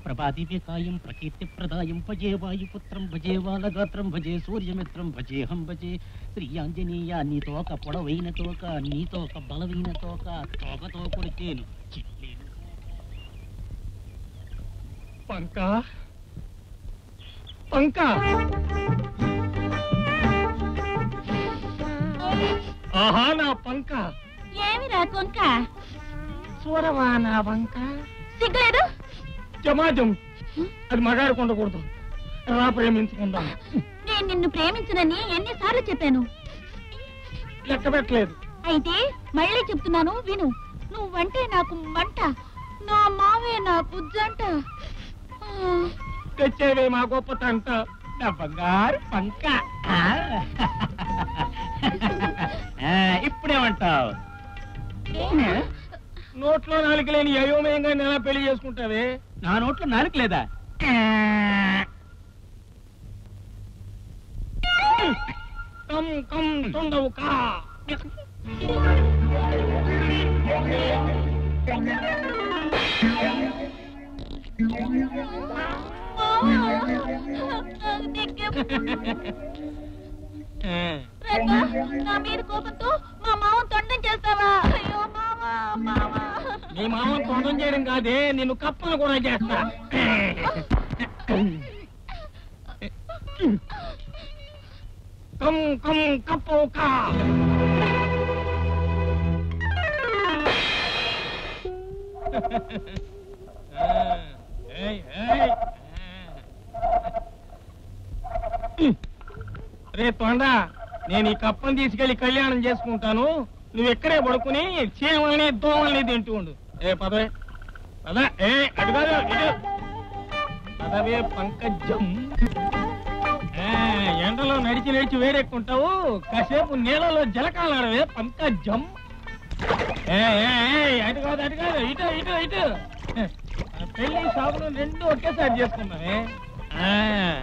ప్రభాదివ్యకాయం ప్రకీర్తిప్రదాయం భజే వాయుపుత్రం భజే బాలగాత్రం భజే సూర్యమిత్రం భజేహం భజే శ్రీ ఆంజనేయ నీతోక పొడవైన తోక నీతోక బలమైన తోక తోకతో కొడితేను చిట్లేను. పంక పంక ఆహా నా పంక ఏమి రా కొంక చూడవా నా పంక సిగ్గులేదు. జమాజం అది మగాడు కొండకూడదు. రా ప్రేమించుకుందాం. నేను నిన్ను ప్రేమించనని ఎన్నిసార్లు చెప్పాను. లెక్క పెట్టలేదు. అయితే మళ్ళీ చెప్తున్నాను విను. నువ్వంటే నాకు మంట, నా మావే నాకు జంట. తెచ్చేవే మా గొప్ప తంట నా బంగారు పంక. ఇప్పుడేమంటావు? నోట్లో నాలుక లేని అయోమయంగా నెల పెళ్లి చేసుకుంటావే. నా నోట్లో నాలుక లేదా? కం కం తొండవు కా. నా మీద కోపంతో మా మామను తొండం చేస్తావా? అయ్యో మావా మావా. నీ మామను తొండం చేయడం కాదే, నిన్ను కప్పలు కూడా చేస్తా. కం కం కప్పవు కా. రే తొండ, నేను ఈ కప్పని తీసుకెళ్లి కళ్యాణం చేసుకుంటాను. నువ్వు ఎక్కడే పడుకుని చీమల్ని దోమల్ని తింటూ ఉండు. పదవే పద. అటు కాదు ఇటు పదవే పంకజం. ఎండలో నడిచి నడిచి వేడెక్కుంటావు, కాసేపు నీళ్ళలో జలకాలాడవే పంకజం. అటు కాదు అటు కాదు ఇటు ఇటు ఇటు. పెళ్లి షాపులు రెండు ఒకేసారి చేసుకున్నావే.